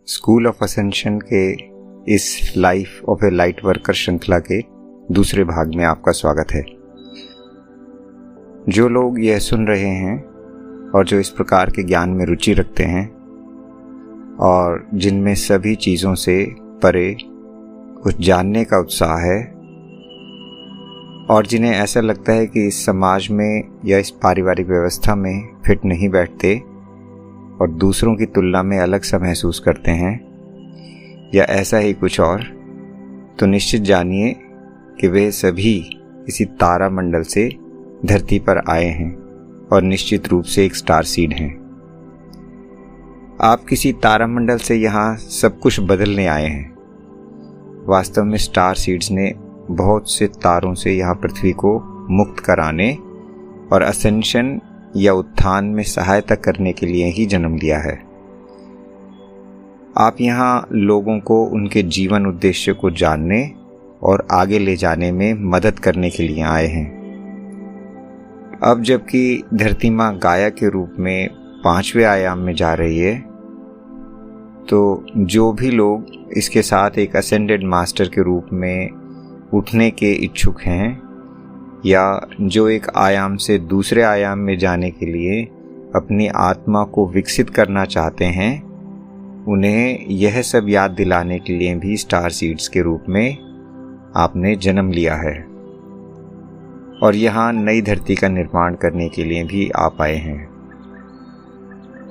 School of ascension के इस life of A light worker श्रृंखला के दूसरे भाग में आपका स्वागत है। जो लोग यह सुन रहे हैं और जो इस प्रकार के ज्ञान में रुचि रखते हैं और जिनमें सभी चीज़ों से परे कुछ जानने का उत्साह है और जिन्हें ऐसा लगता है कि इस समाज में या इस पारिवारिक व्यवस्था में फिट नहीं बैठते और दूसरों की तुलना में अलग सा महसूस करते हैं या ऐसा ही कुछ और, तो निश्चित जानिए कि वे सभी किसी तारा मंडल से धरती पर आए हैं और निश्चित रूप से एक स्टार सीड हैं। आप किसी तारा मंडल से यहाँ सब कुछ बदलने आए हैं। वास्तव में स्टार सीड्स ने बहुत से तारों से यहाँ पृथ्वी को मुक्त कराने और असेंशन या उत्थान में सहायता करने के लिए ही जन्म लिया है। आप यहाँ लोगों को उनके जीवन उद्देश्य को जानने और आगे ले जाने में मदद करने के लिए आए हैं। अब जबकि धरती माँ गाया के रूप में 5वें आयाम में जा रही है, तो जो भी लोग इसके साथ एक असेंडेड मास्टर के रूप में उठने के इच्छुक हैं या जो एक आयाम से दूसरे आयाम में जाने के लिए अपनी आत्मा को विकसित करना चाहते हैं, उन्हें यह सब याद दिलाने के लिए भी स्टार सीड्स के रूप में आपने जन्म लिया है और यहाँ नई धरती का निर्माण करने के लिए भी आप आए हैं।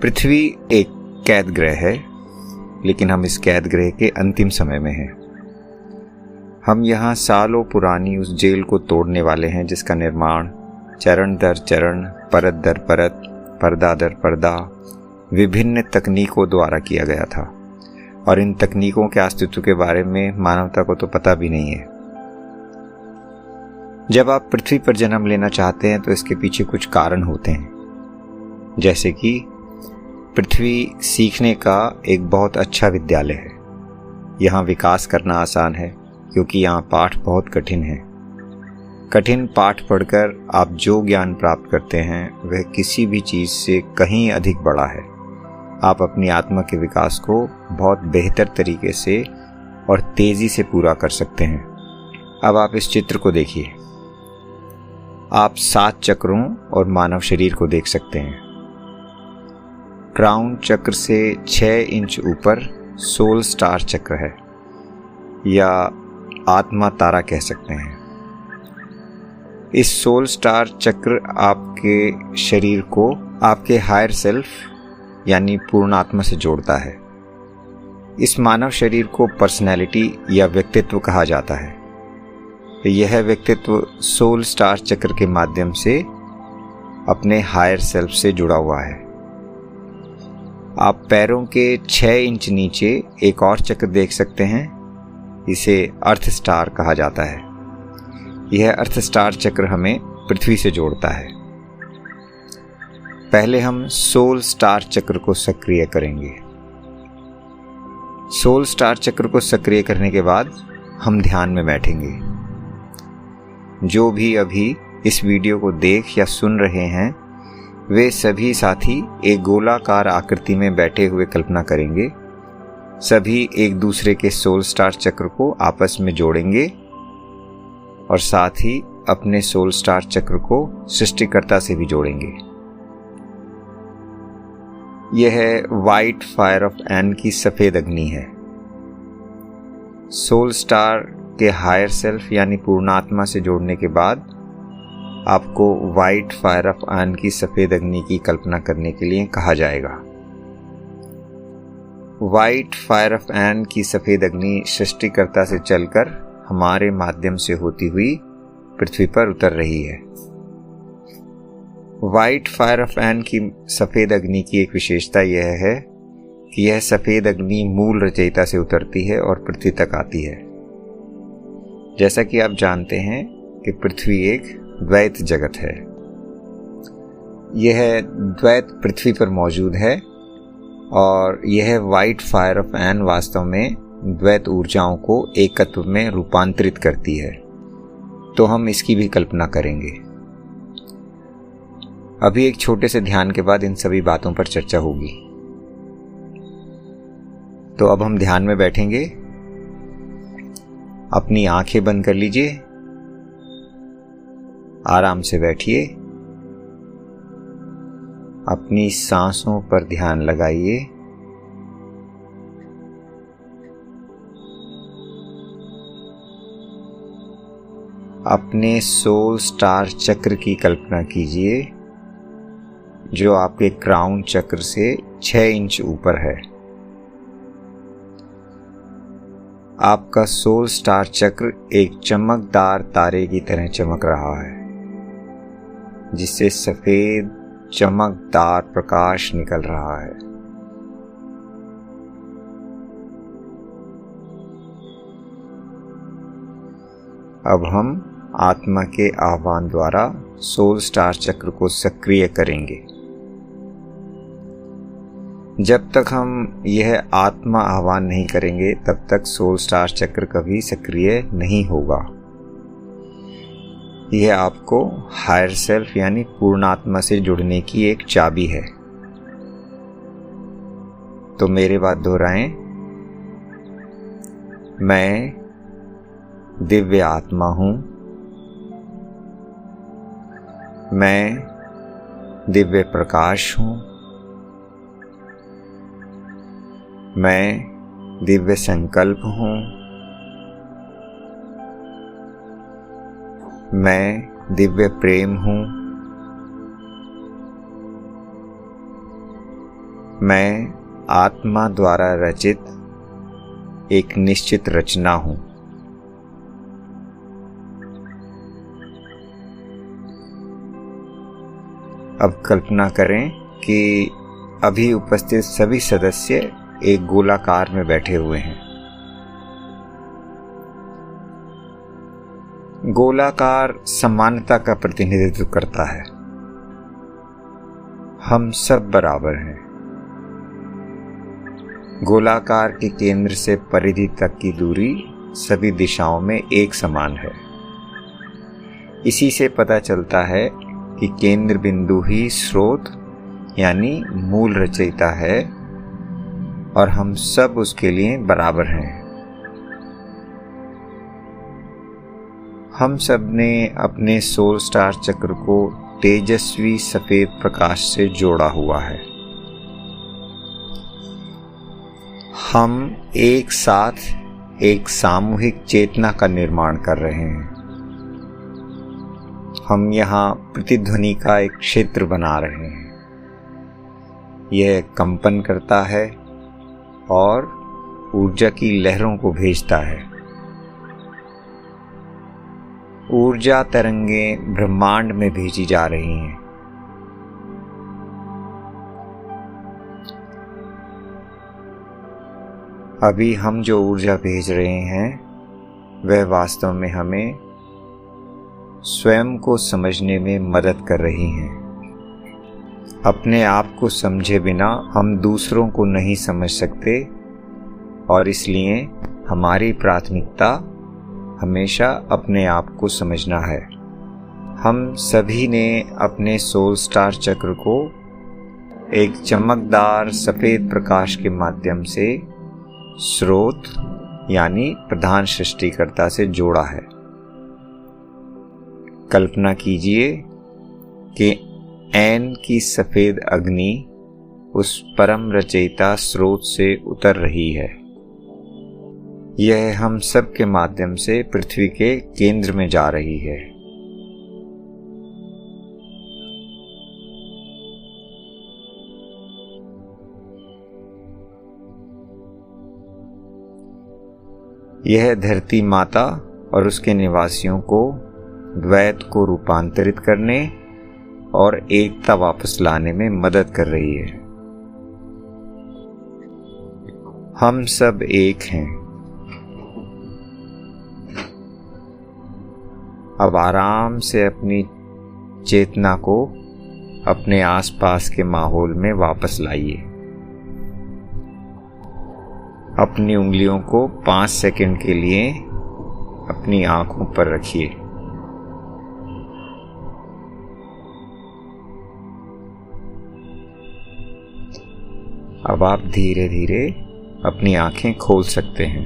पृथ्वी एक कैद ग्रह है, लेकिन हम इस कैद ग्रह के अंतिम समय में हैं। हम यहाँ सालों पुरानी उस जेल को तोड़ने वाले हैं जिसका निर्माण चरण दर चरण, परत दर परत, पर्दा दर पर्दा विभिन्न तकनीकों द्वारा किया गया था और इन तकनीकों के अस्तित्व के बारे में मानवता को तो पता भी नहीं है। जब आप पृथ्वी पर जन्म लेना चाहते हैं तो इसके पीछे कुछ कारण होते हैं, जैसे कि पृथ्वी सीखने का एक बहुत अच्छा विद्यालय है। यहाँ विकास करना आसान है क्योंकि यहाँ पाठ बहुत कठिन है। कठिन पाठ पढ़कर आप जो ज्ञान प्राप्त करते हैं वह किसी भी चीज़ से कहीं अधिक बड़ा है। आप अपनी आत्मा के विकास को बहुत बेहतर तरीके से और तेज़ी से पूरा कर सकते हैं। अब आप इस चित्र को देखिए। आप 7 चक्रों और मानव शरीर को देख सकते हैं। क्राउन चक्र से 6 इंच ऊपर सोल स्टार चक्र है या आत्मा तारा कह सकते हैं। इस सोल स्टार चक्र आपके शरीर को आपके हायर सेल्फ यानी पूर्ण आत्मा से जोड़ता है। इस मानव शरीर को पर्सनैलिटी या व्यक्तित्व कहा जाता है। यह व्यक्तित्व सोल स्टार चक्र के माध्यम से अपने हायर सेल्फ से जुड़ा हुआ है। आप पैरों के 6 इंच नीचे एक और चक्र देख सकते हैं। इसे अर्थ स्टार कहा जाता है। यह अर्थ स्टार चक्र हमें पृथ्वी से जोड़ता है। पहले हम सोल स्टार चक्र को सक्रिय करेंगे। सोल स्टार चक्र को सक्रिय करने के बाद हम ध्यान में बैठेंगे। जो भी अभी इस वीडियो को देख या सुन रहे हैं वे सभी साथी एक गोलाकार आकृति में बैठे हुए कल्पना करेंगे। सभी एक दूसरे के सोल स्टार चक्र को आपस में जोड़ेंगे और साथ ही अपने सोल स्टार चक्र को सृष्टिकर्ता से भी जोड़ेंगे। यह वाइट फायर ऑफ एन की सफेद अग्नि है। सोल स्टार के हायर सेल्फ यानी पूर्णात्मा से जोड़ने के बाद आपको वाइट फायर ऑफ एन की सफेद अग्नि की कल्पना करने के लिए कहा जाएगा। वाइट फायर ऑफ एन की सफेद अग्नि सृष्टिकर्ता से चलकर हमारे माध्यम से होती हुई पृथ्वी पर उतर रही है। वाइट फायर ऑफ एन की सफेद अग्नि की एक विशेषता यह है कि यह सफेद अग्नि मूल रचयिता से उतरती है और पृथ्वी तक आती है। जैसा कि आप जानते हैं कि पृथ्वी एक द्वैत जगत है। यह द्वैत पृथ्वी पर मौजूद है और यह वाइट फायर ऑफ एन वास्तव में द्वैत ऊर्जाओं को एकत्व में रूपांतरित करती है। तो हम इसकी भी कल्पना करेंगे। अभी एक छोटे से ध्यान के बाद इन सभी बातों पर चर्चा होगी। तो अब हम ध्यान में बैठेंगे। अपनी आंखें बंद कर लीजिए, आराम से बैठिए, अपनी सांसों पर ध्यान लगाइए। अपने सोल स्टार चक्र की कल्पना कीजिए जो आपके क्राउन चक्र से 6 इंच ऊपर है। आपका सोल स्टार चक्र एक चमकदार तारे की तरह चमक रहा है, जिससे सफेद चमकदार प्रकाश निकल रहा है। अब हम आत्मा के आह्वान द्वारा सोल स्टार चक्र को सक्रिय करेंगे। जब तक हम यह आत्मा आह्वान नहीं करेंगे तब तक सोल स्टार चक्र कभी सक्रिय नहीं होगा। यह आपको हायर सेल्फ यानी पूर्णात्मा से जुड़ने की एक चाबी है। तो मेरे बात दोहराएं। मैं दिव्य आत्मा हूं। मैं दिव्य प्रकाश हूं। मैं दिव्य संकल्प हूं। मैं दिव्य प्रेम हूं। मैं आत्मा द्वारा रचित एक निश्चित रचना हूं। अब कल्पना करें कि अभी उपस्थित सभी सदस्य एक गोलाकार में बैठे हुए हैं। गोलाकार समानता का प्रतिनिधित्व करता है। हम सब बराबर हैं। गोलाकार के केंद्र से परिधि तक की दूरी सभी दिशाओं में एक समान है। इसी से पता चलता है कि केंद्र बिंदु ही स्रोत यानी मूल रचयिता है और हम सब उसके लिए बराबर हैं। हम सब ने अपने सोल स्टार चक्र को तेजस्वी सफेद प्रकाश से जोड़ा हुआ है। हम एक साथ एक सामूहिक चेतना का निर्माण कर रहे हैं। हम यहाँ प्रतिध्वनि का एक क्षेत्र बना रहे हैं। यह कंपन करता है और ऊर्जा की लहरों को भेजता है। ऊर्जा तरंगें ब्रह्मांड में भेजी जा रही हैं। अभी हम जो ऊर्जा भेज रहे हैं वह वास्तव में हमें स्वयं को समझने में मदद कर रही हैं। अपने आप को समझे बिना हम दूसरों को नहीं समझ सकते और इसलिए हमारी प्राथमिकता हमेशा अपने आप को समझना है। हम सभी ने अपने सोल स्टार चक्र को एक चमकदार सफेद प्रकाश के माध्यम से स्रोत यानी प्रधान सृष्टिकर्ता से जोड़ा है। कल्पना कीजिए कि ऐन की सफेद अग्नि उस परम रचयिता स्रोत से उतर रही है। यह हम सब के माध्यम से पृथ्वी के केंद्र में जा रही है। यह धरती माता और उसके निवासियों को द्वैत को रूपांतरित करने और एकता वापस लाने में मदद कर रही है। हम सब एक हैं। अब आराम से अपनी चेतना को अपने आसपास के माहौल में वापस लाइए। अपनी उंगलियों को 5 सेकंड के लिए अपनी आंखों पर रखिए। अब आप धीरे धीरे अपनी आंखें खोल सकते हैं।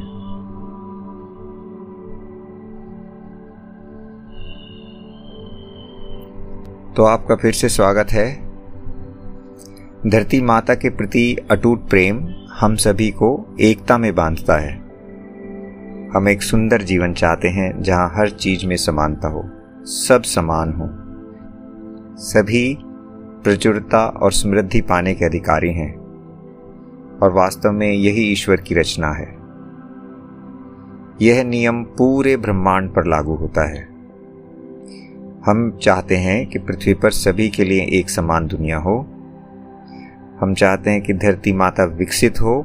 तो आपका फिर से स्वागत है। धरती माता के प्रति अटूट प्रेम हम सभी को एकता में बांधता है। हम एक सुंदर जीवन चाहते हैं जहां हर चीज में समानता हो, सब समान हो, सभी प्रचुरता और समृद्धि पाने के अधिकारी हैं, और वास्तव में यही ईश्वर की रचना है। यह नियम पूरे ब्रह्मांड पर लागू होता है। हम चाहते हैं कि पृथ्वी पर सभी के लिए एक समान दुनिया हो। हम चाहते हैं कि धरती माता विकसित हो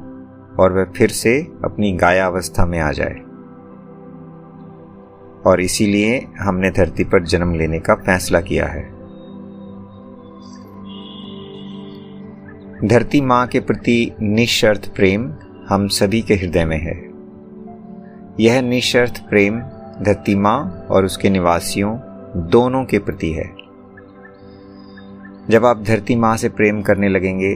और वह फिर से अपनी गायावस्था में आ जाए, और इसीलिए हमने धरती पर जन्म लेने का फैसला किया है। धरती माँ के प्रति निःशर्त प्रेम हम सभी के हृदय में है। यह निःशर्त प्रेम धरती माँ और उसके निवासियों दोनों के प्रति है। जब आप धरती माँ से प्रेम करने लगेंगे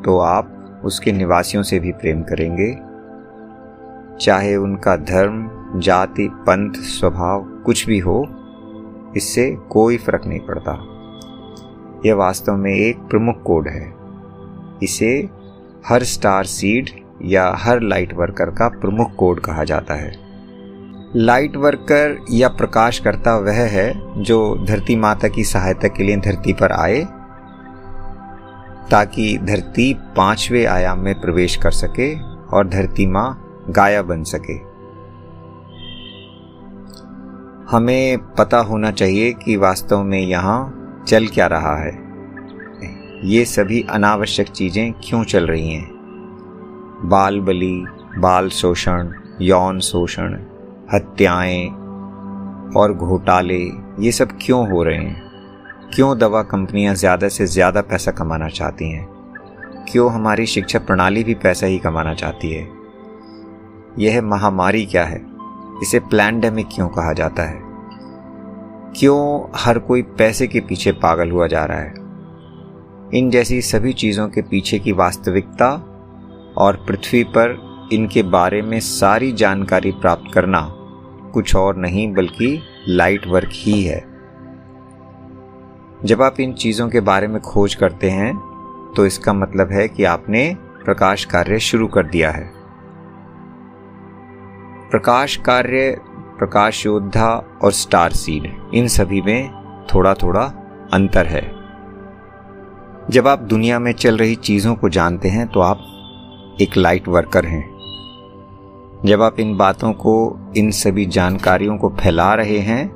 तो आप उसके निवासियों से भी प्रेम करेंगे, चाहे उनका धर्म, जाति, पंथ, स्वभाव कुछ भी हो, इससे कोई फर्क नहीं पड़ता। यह वास्तव में एक प्रमुख कोड है। इसे हर स्टार सीड या हर लाइट वर्कर का प्रमुख कोड कहा जाता है। लाइट वर्कर या प्रकाशकर्ता वह है जो धरती माता की सहायता के लिए धरती पर आए, ताकि धरती 5वें आयाम में प्रवेश कर सके और धरती माँ गाया बन सके। हमें पता होना चाहिए कि वास्तव में यहाँ चल क्या रहा है। ये सभी अनावश्यक चीजें क्यों चल रही हैं। बाल बलि, बाल शोषण, यौन शोषण, हत्याएं और घोटाले, ये सब क्यों हो रहे हैं। क्यों दवा कंपनियां ज़्यादा से ज़्यादा पैसा कमाना चाहती हैं। क्यों हमारी शिक्षा प्रणाली भी पैसा ही कमाना चाहती है। यह महामारी क्या है, इसे पैंडेमिक क्यों कहा जाता है। क्यों हर कोई पैसे के पीछे पागल हुआ जा रहा है। इन जैसी सभी चीज़ों के पीछे की वास्तविकता और पृथ्वी पर इनके बारे में सारी जानकारी प्राप्त करना कुछ और नहीं बल्कि लाइट वर्क ही है। जब आप इन चीज़ों के बारे में खोज करते हैं तो इसका मतलब है कि आपने प्रकाश कार्य शुरू कर दिया है। प्रकाश कार्य, प्रकाश योद्धा और स्टार सीड, इन सभी में थोड़ा थोड़ा अंतर है। जब आप दुनिया में चल रही चीज़ों को जानते हैं तो आप एक लाइट वर्कर हैं। जब आप इन बातों को, इन सभी जानकारियों को फैला रहे हैं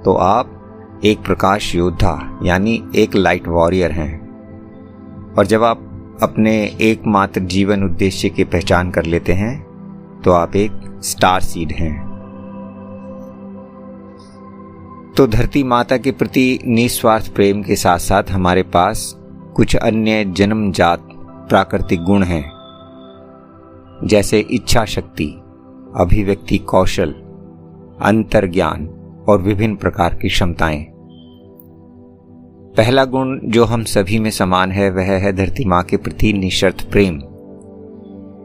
तो आप एक प्रकाश योद्धा यानी एक लाइट वॉरियर हैं। और जब आप अपने एकमात्र जीवन उद्देश्य की पहचान कर लेते हैं तो आप एक स्टार सीड हैं। तो धरती माता के प्रति निस्वार्थ प्रेम के साथ साथ हमारे पास कुछ अन्य जन्मजात प्राकृतिक गुण हैं, जैसे इच्छा शक्ति, अभिव्यक्ति कौशल, अंतर्ज्ञान और विभिन्न प्रकार की क्षमताएं। पहला गुण जो हम सभी में समान है वह है धरती माँ के प्रति निःशर्त प्रेम।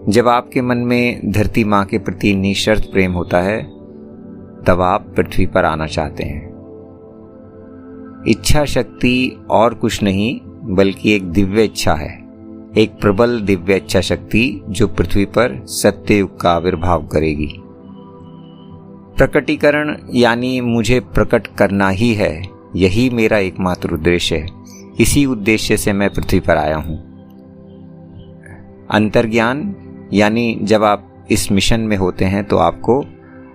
जब आपके मन में धरती माँ के प्रति निःशर्त प्रेम होता है तब आप पृथ्वी पर आना चाहते हैं। इच्छा शक्ति और कुछ नहीं बल्कि एक दिव्य इच्छा है, एक प्रबल दिव्य इच्छा शक्ति जो पृथ्वी पर सत्ययुग का आविर्भाव करेगी। प्रकटीकरण यानी मुझे प्रकट करना ही है, यही मेरा एकमात्र उद्देश्य है। इसी उद्देश्य से मैं पृथ्वी पर आया हूं। अंतर्ज्ञान यानी जब आप इस मिशन में होते हैं तो आपको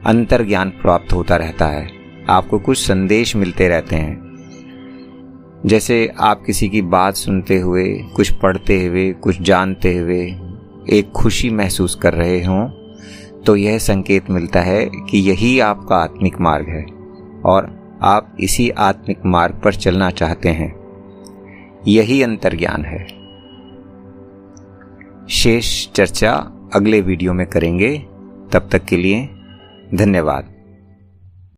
अंतर्ज्ञान प्राप्त होता रहता है, आपको कुछ संदेश मिलते रहते हैं। जैसे आप किसी की बात सुनते हुए, कुछ पढ़ते हुए, कुछ जानते हुए एक खुशी महसूस कर रहे हों तो यह संकेत मिलता है कि यही आपका आत्मिक मार्ग है और आप इसी आत्मिक मार्ग पर चलना चाहते हैं। यही अंतर्ज्ञान है। शेष चर्चा अगले वीडियो में करेंगे। तब तक के लिए धन्यवाद।